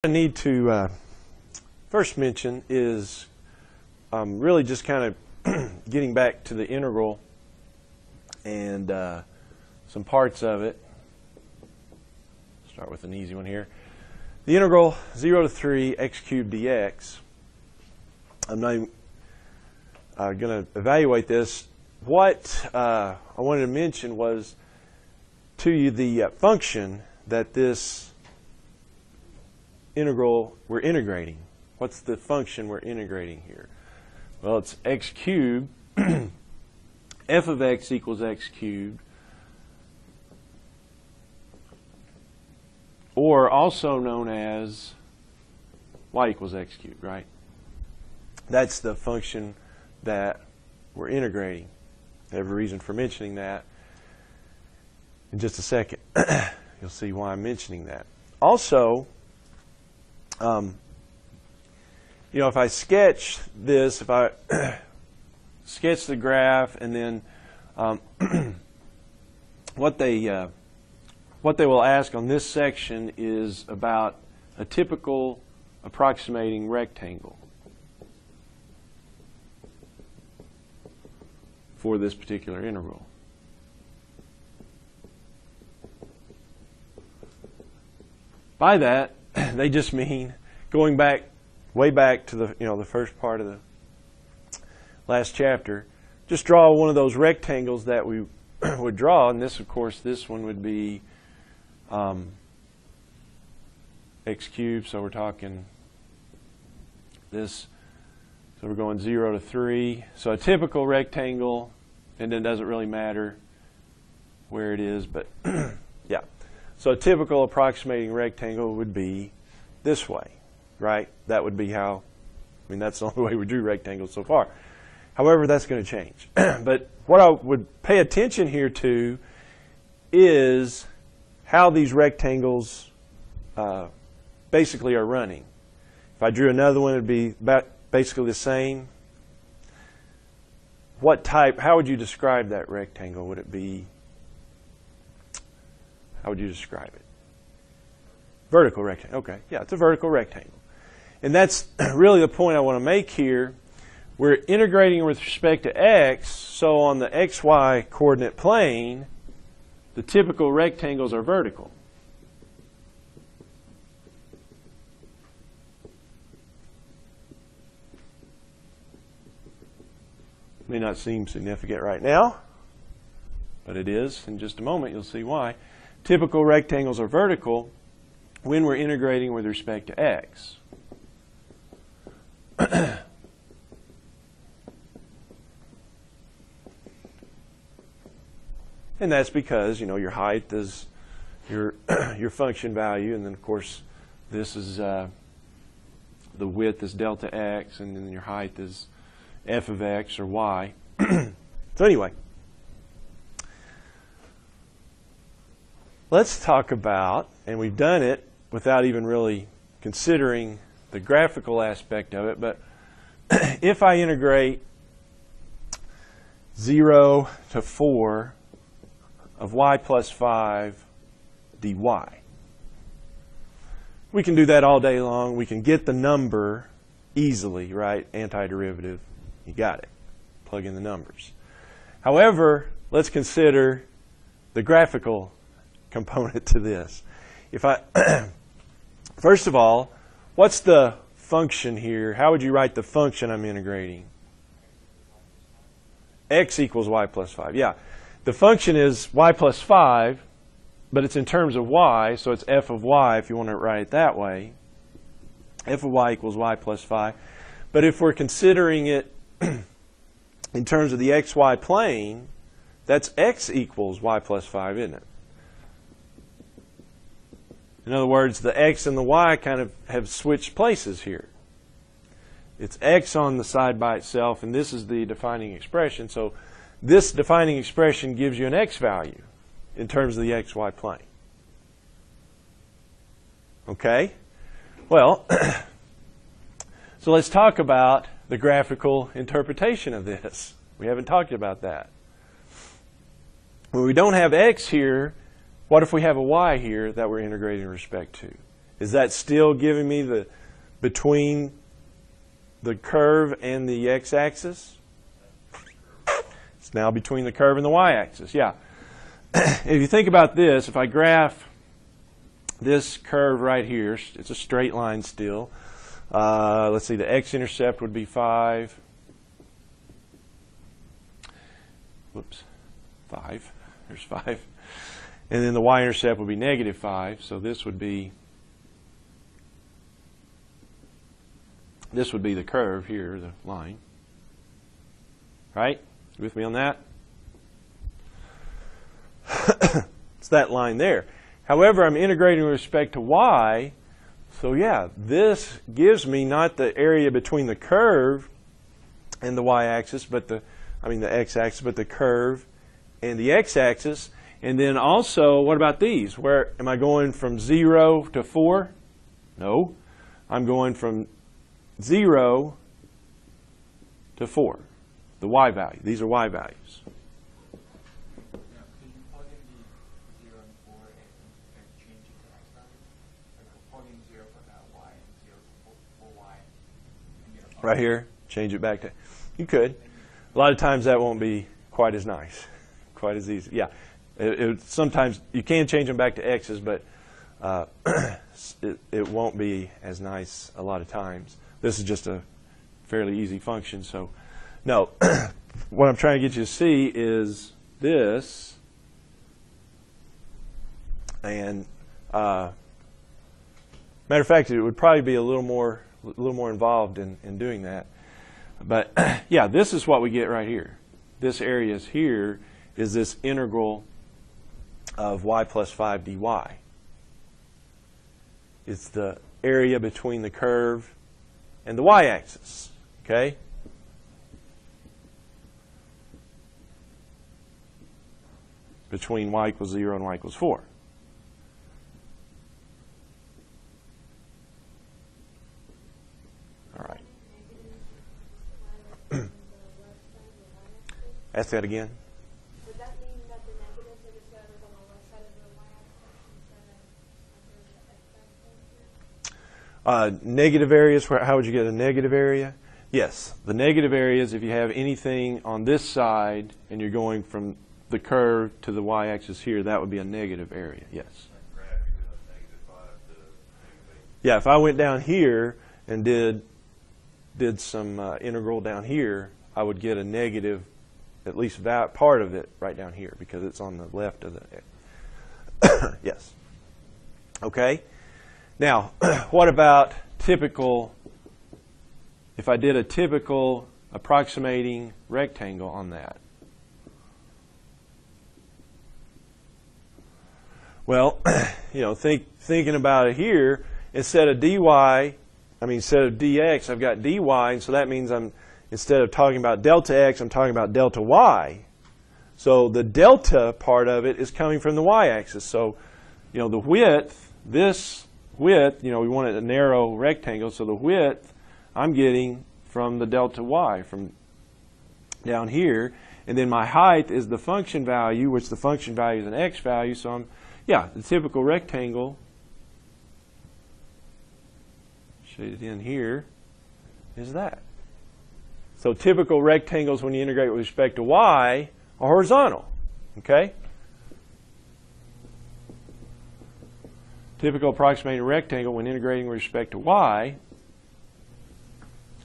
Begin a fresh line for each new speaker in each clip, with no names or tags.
I need to first mention is really just kind of getting back to the integral and some parts of it. Start with an easy one here. The integral 0 to 3 x cubed dx. I'm not even going to evaluate this. What I wanted to mention was to you the function that this integral we're integrating. What's the function we're integrating here? Well, it's x cubed. F of x equals x cubed, or also known as y equals x cubed, right? That's the function that we're integrating. I have a reason for mentioning that in just a second. You'll see why I'm mentioning that. Also, you know, if I sketch this, if I sketch the graph, and then what they will ask on this section is about a typical approximating rectangle for this particular integral. By that, they just mean going back, way back to the first part of the last chapter. Just draw one of those rectangles that we would draw, and this, of course, this one would be x cubed. So we're talking this. So we're going 0 to 3. So a typical rectangle, and it doesn't really matter where it is, but yeah. So a typical approximating rectangle would be this way, right? That would be how, I mean, that's the only way we drew rectangles so far. However, that's going to change. But what I would pay attention here to is how these rectangles basically are running. If I drew another one, it would be basically the same. What type, how would you describe that rectangle? Would it be, how would you describe it? Vertical rectangle. Okay, yeah, it's a vertical rectangle. And that's really the point I want to make here. We're integrating with respect to x, so on the xy coordinate plane, the typical rectangles are vertical. May not seem significant right now, but it is. In just a moment, you'll see why. Typical rectangles are vertical when we're integrating with respect to x. And that's because, you know, your height is your function value, and then of course this is the width is delta x, and then your height is f of x or y. So anyway, let's talk about, and we've done it without even really considering the graphical aspect of it, but if I integrate 0 to 4 of y plus 5 dy, we can do that all day long. We can get the number easily, right? Antiderivative, you got it. Plug in the numbers. However, let's consider the graphical component to this. If I first of all, what's the function here? How would you write the function I'm integrating? X equals y plus 5. Yeah, the function is y plus 5, but it's in terms of y, so it's f of y if you want to write it that way. F of y equals y plus 5. But if we're considering it in terms of the xy plane, that's x equals y plus 5, isn't it? In other words, the x and the y kind of have switched places here. It's x on the side by itself, and this is the defining expression. So this defining expression gives you an x value in terms of the xy plane. Okay? Well, so let's talk about the graphical interpretation of this. We haven't talked about that. When we don't have x here, what if we have a y here that we're integrating in respect to? Is that still giving me the between the curve and the x-axis? It's now between the curve and the y-axis, yeah. If you think about this, if I graph this curve right here, it's a straight line still. Let's see, the x-intercept would be 5. Whoops, 5. There's 5. And then the y-intercept would be negative 5. So this would be the curve here, the line. Right? You with me on that? It's that line there. However, I'm integrating with respect to y. So yeah, this gives me not the area between the curve and the y-axis, but the x-axis, but the curve and the x-axis. And then also, what about these? Where am I going from 0 to 4? No. I'm going from 0 to 4. The y value. These are y values. Right here, change it back to, you could. A lot of times that won't be quite as nice, quite as easy. Yeah, sometimes you can change them back to x's, but it won't be as nice a lot of times. This is just a fairly easy function, so no. What I'm trying to get you to see is this, and matter of fact, it would probably be a little more involved in doing that. But yeah, this is what we get right here. This area is here is this integral of y plus 5 dy. It's the area between the curve and the y-axis. Okay? Between y equals 0 and y equals 4. All right. Ask that again.
Would that mean that the negatives are just going to live on the left side of the y-axis instead of
negative areas, how would you get a negative area? Yes, the negative areas, if you have anything on this side and you're going from the curve to the y-axis here, that would be a negative area, yes. Yeah, if I went down here and did some integral down here, I would get a negative, at least that part of it right down here because it's on the left of the yes. Okay. Now, what about typical, if I did a typical approximating rectangle on that? Well, you know, thinking about it here, instead of dx, I've got dy, and so that means instead of talking about delta x, I'm talking about delta y. So the delta part of it is coming from the y-axis. So, you know, the width, this width, you know, we want a narrow rectangle, so the width I'm getting from the delta y, from down here. And then my height is the function value, which the function value is an x value. So the typical rectangle, shaded in here, is that. So typical rectangles when you integrate with respect to y are horizontal. Okay? Typical approximating rectangle when integrating with respect to y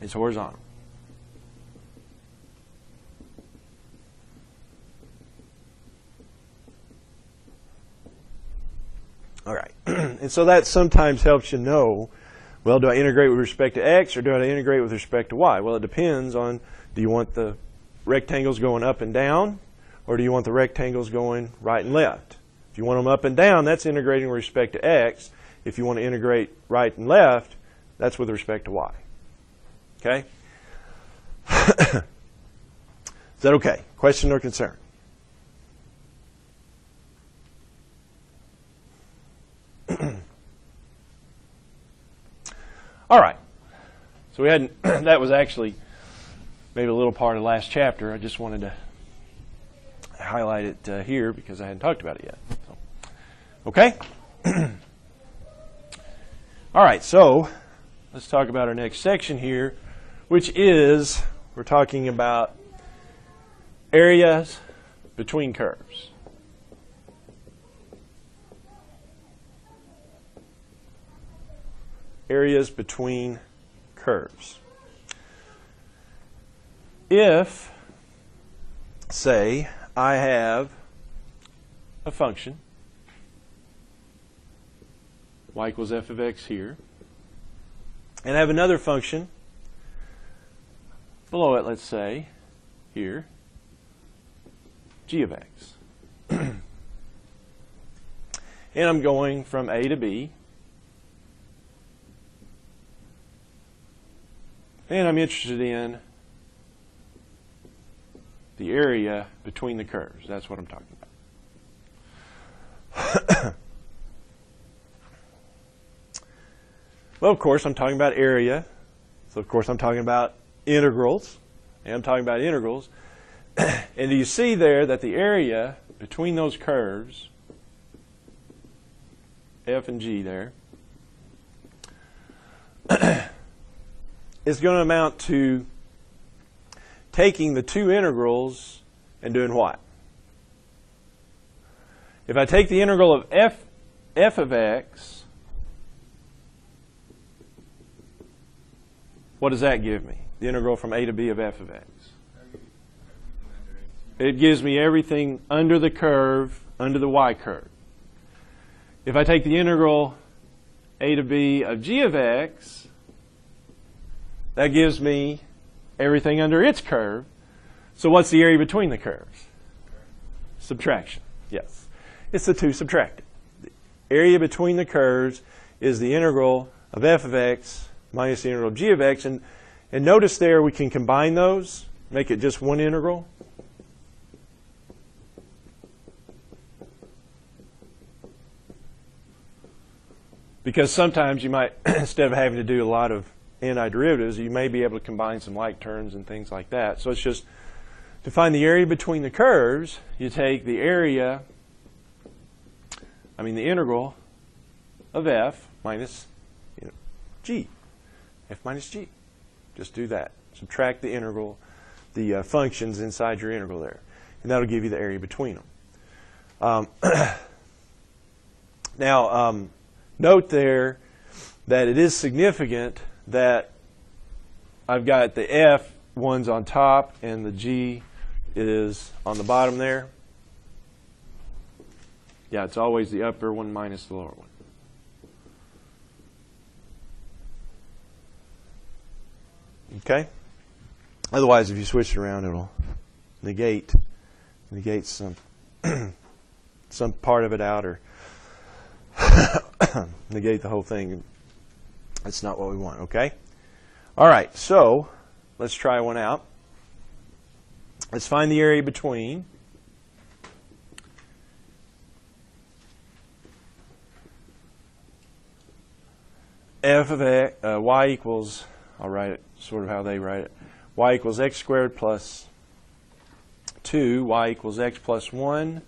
is horizontal. All right. And so that sometimes helps you know, well, do I integrate with respect to x or do I integrate with respect to y? Well, it depends on, do you want the rectangles going up and down, or do you want the rectangles going right and left? If you want them up and down, that's integrating with respect to x. If you want to integrate right and left, that's with respect to y. Okay? Is that okay? Question or concern? All right. So we hadn't, that was actually maybe a little part of the last chapter. I just wanted to highlight it here because I hadn't talked about it yet. So, okay? All right, so let's talk about our next section here, which is, we're talking about areas between curves. Areas between curves. If, say, I have a function, y equals f of x here, and I have another function below it, let's say, here, g of x. And I'm going from A to B, and I'm interested in the area between the curves. That's what I'm talking about. Well, of course, I'm talking about area. So, of course, I'm talking about integrals. And I'm talking about integrals. And do you see there that the area between those curves, f and g there, is going to amount to taking the two integrals and doing what? If I take the integral of f of x, what does that give me? The integral from a to b of f of x. It gives me everything under the curve, under the y curve. If I take the integral a to b of g of x, that gives me everything under its curve. So what's the area between the curves? Subtraction. Yes. It's the two subtracted. The area between the curves is the integral of f of x minus the integral of g of x. And notice there we can combine those, make it just one integral. Because sometimes you might, instead of having to do a lot of antiderivatives, you may be able to combine some like terms and things like that. So it's just, to find the area between the curves, you take the area, the integral of f minus g. F minus g. Just do that. Subtract the integral, the functions inside your integral there. And that'll give you the area between them. Now, note there that it is significant that I've got the f ones on top and the g is on the bottom there. Yeah, it's always the upper one minus the lower one. Okay? Otherwise, if you switch it around, it'll negate some some part of it out or negate the whole thing. That's not what we want, okay? All right, so let's try one out. Let's find the area between f of x, y equals, I'll write it sort of how they write it, y equals x squared plus 2, y equals x plus 1,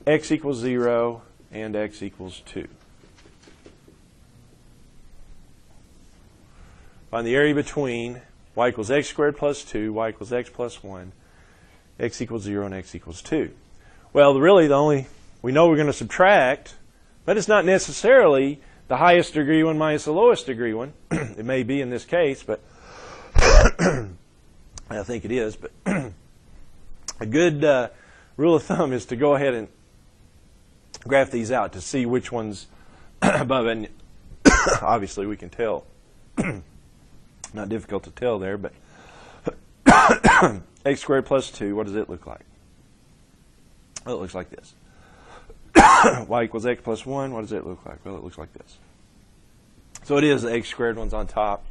x equals 0, and x equals 2. Find the area between y equals x squared plus 2, y equals x plus 1, x equals 0, and x equals 2. Well, really we know we're going to subtract, but it's not necessarily the highest degree one minus the lowest degree one. It may be in this case, but I think it is. But a good rule of thumb is to go ahead and graph these out to see which one's above. And obviously we can tell. Not difficult to tell there, but x squared plus 2, what does it look like? Well, it looks like this. Y equals x plus 1, what does it look like? Well, it looks like this. So it is the x squared ones on top,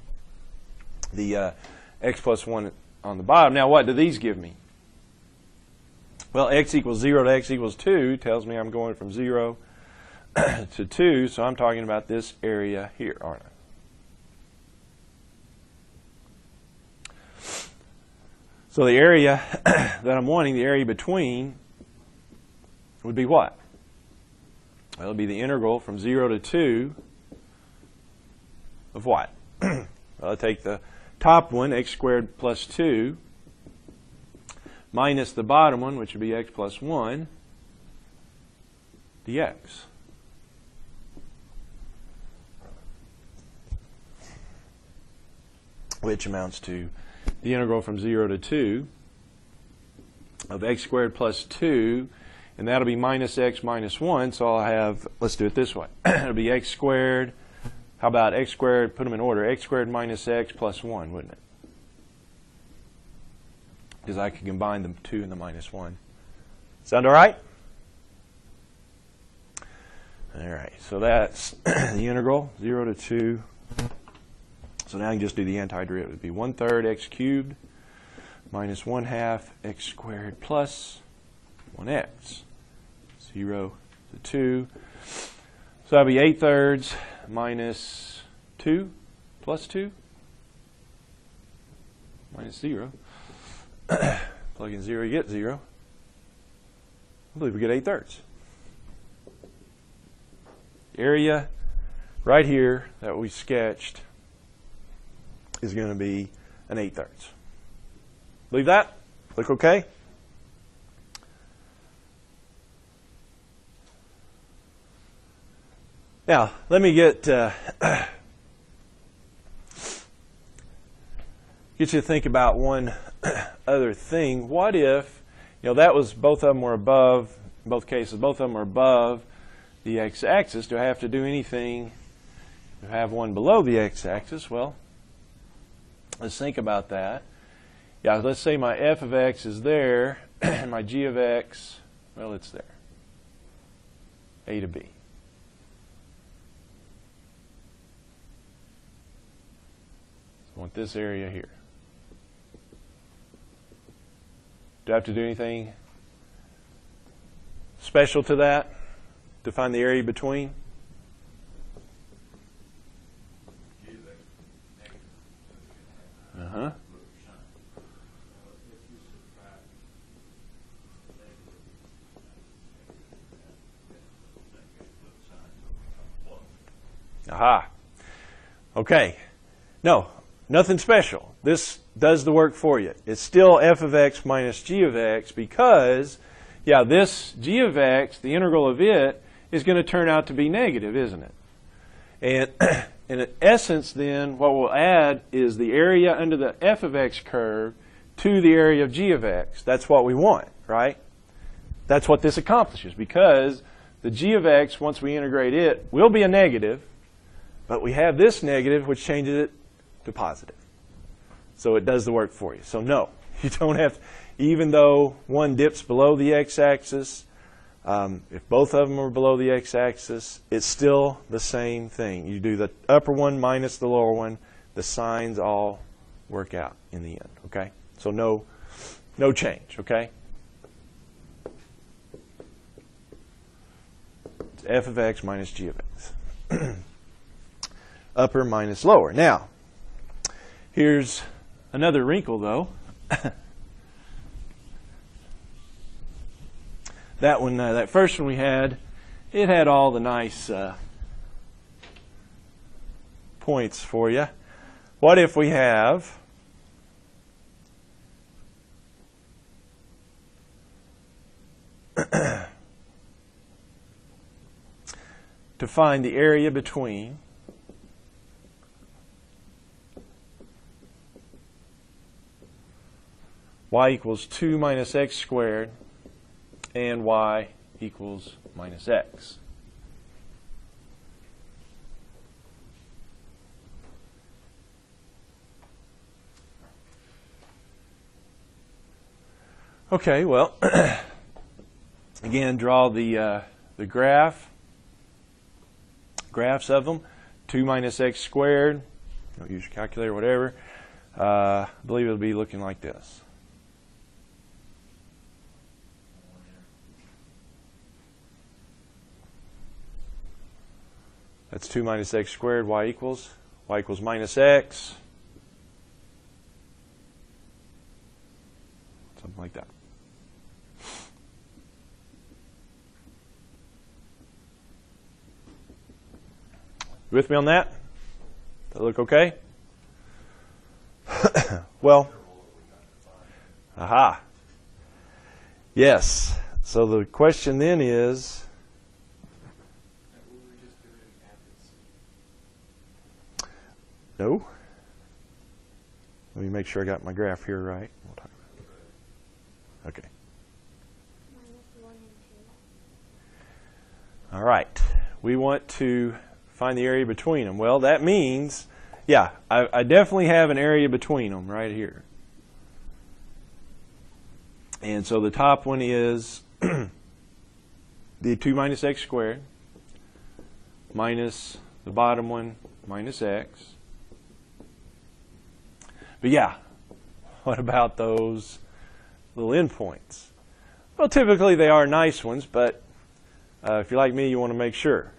the x plus 1 on the bottom. Now, what do these give me? Well, x equals 0 to x equals 2 tells me I'm going from 0 to 2, so I'm talking about this area here, aren't I? So the area that I'm wanting, the area between, would be what? Well, it would be the integral from 0 to 2 of what? Well, I'll take the top one, x squared plus 2, minus the bottom one, which would be x plus 1, dx. Which amounts to the integral from 0 to 2 of x squared plus 2, and that'll be minus x minus 1, so I'll have, let's do it this way. It'll be x squared, how about x squared, put them in order, x squared minus x plus 1, wouldn't it? Because I could combine the 2 and the minus 1. Sound all right? All right, so that's the integral, 0 to 2. So now I can just do the antiderivative. It would be 1/3 x cubed minus 1/2 x squared plus 1x. 0 to 2. So that'll be 8/3 minus 2 plus 2 minus 0. Plug in 0, you get 0. I believe we get 8/3. The area right here that we sketched is going to be an 8/3. Believe that? Look okay? Now, let me get you to think about one other thing. What if, that was, both of them were above, in both cases, both of them are above the x-axis. Do I have to do anything to have one below the x-axis? Well, let's think about that. Yeah, let's say my f of x is there, and my g of x, well, it's there. A to B. So I want this area here. Do I have to do anything special to that to find the area between? Uh-huh. Aha. Okay. No, nothing special. This does the work for you. It's still f of x minus g of x because, yeah, this g of x, the integral of it, is going to turn out to be negative, isn't it? And in essence, then, what we'll add is the area under the f of x curve to the area of g of x. That's what we want, right? That's what this accomplishes because the g of x, once we integrate it, will be a negative, but we have this negative, which changes it to positive. So it does the work for you. So no, you don't have to, even though one dips below the x-axis, if both of them are below the x-axis, it's still the same thing. You do the upper one minus the lower one. The signs all work out in the end, okay? So no change, okay? It's f of x minus g of x. Upper minus lower. Now, here's another wrinkle, though. That one, that first one we had, it had all the nice points for you. What if we have to find the area between y equals 2 minus x squared and y equals minus x. Okay, well, again, draw the graphs of them. 2 minus x squared, don't use your calculator, whatever. I believe it'll be looking like this. That's 2 minus x squared, y equals minus x. Something like that. You with me on that? That look okay? Well, aha. Yes. So the question then is, no. Let me make sure I got my graph here right. We'll talk about it. Okay.
-1 and 2.
All right. We want to find the area between them. Well, that means, yeah, I definitely have an area between them right here. And so the top one is the 2 minus x squared minus the bottom one minus x. But yeah, what about those little endpoints? Well, typically they are nice ones, but if you're like me, you want to make sure.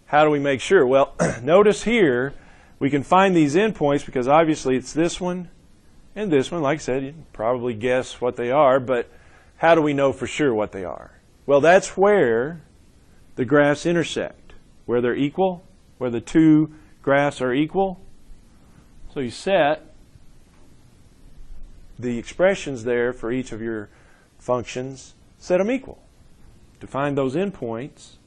How do we make sure? Well, notice here we can find these endpoints because obviously it's this one and this one. Like I said, you can probably guess what they are, but how do we know for sure what they are? Well, that's where the graphs intersect, where they're equal, where the two graphs are equal. So you set the expressions there for each of your functions, set them equal. To find those endpoints,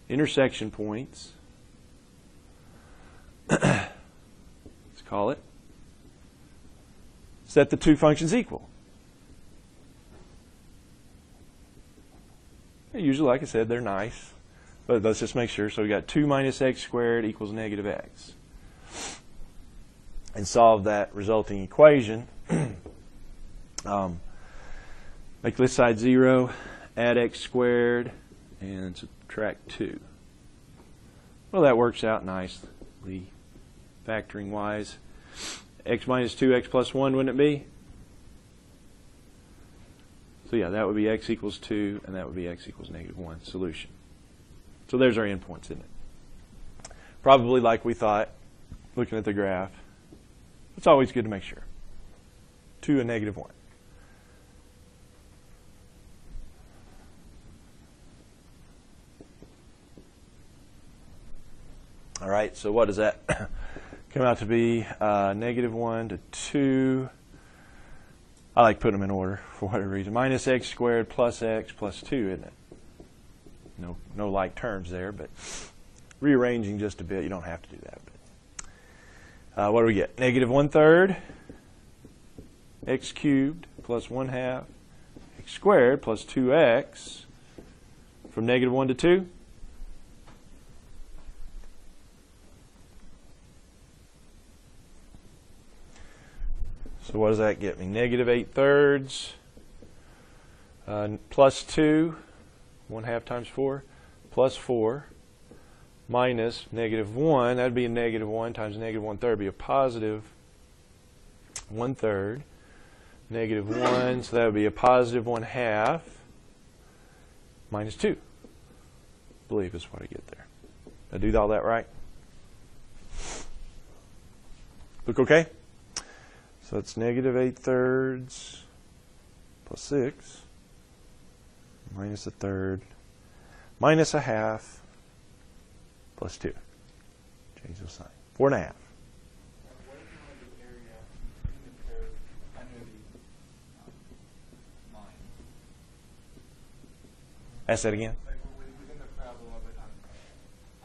intersection points, let's call it, set the two functions equal. Usually, like I said, they're nice, but let's just make sure. So we got 2 minus x squared equals negative x. And solve that resulting equation. Make this side 0, add x squared, and subtract 2. Well, that works out nicely, factoring wise. X minus 2, x plus 1, wouldn't it be? So yeah, that would be x equals 2, and that would be x equals negative 1 solution. So there's our endpoints, isn't it? Probably like we thought, looking at the graph. It's always good to make sure. 2 and negative 1. All right, so what does that come out to be? Negative 1 to 2. I like putting them in order for whatever reason. Minus x squared plus x plus 2, isn't it? No like terms there, but rearranging just a bit. You don't have to do that. But, what do we get? Negative 1/3 x cubed plus 1/2 x squared plus 2x from negative 1 to 2. So what does that get me? Negative 8/3 plus 2, 1/2 times 4, plus 4, minus negative 1. That would be a negative 1 times negative 1/3 be a positive 1/3. Negative 1, so that would be a positive 1/2 minus 2. I believe is what I get there. Did I do all that right? Look okay? So it's negative 8/3 plus 6 minus 1/3 minus 1/2 plus 2. Change the sign. 4.5. Ask that again.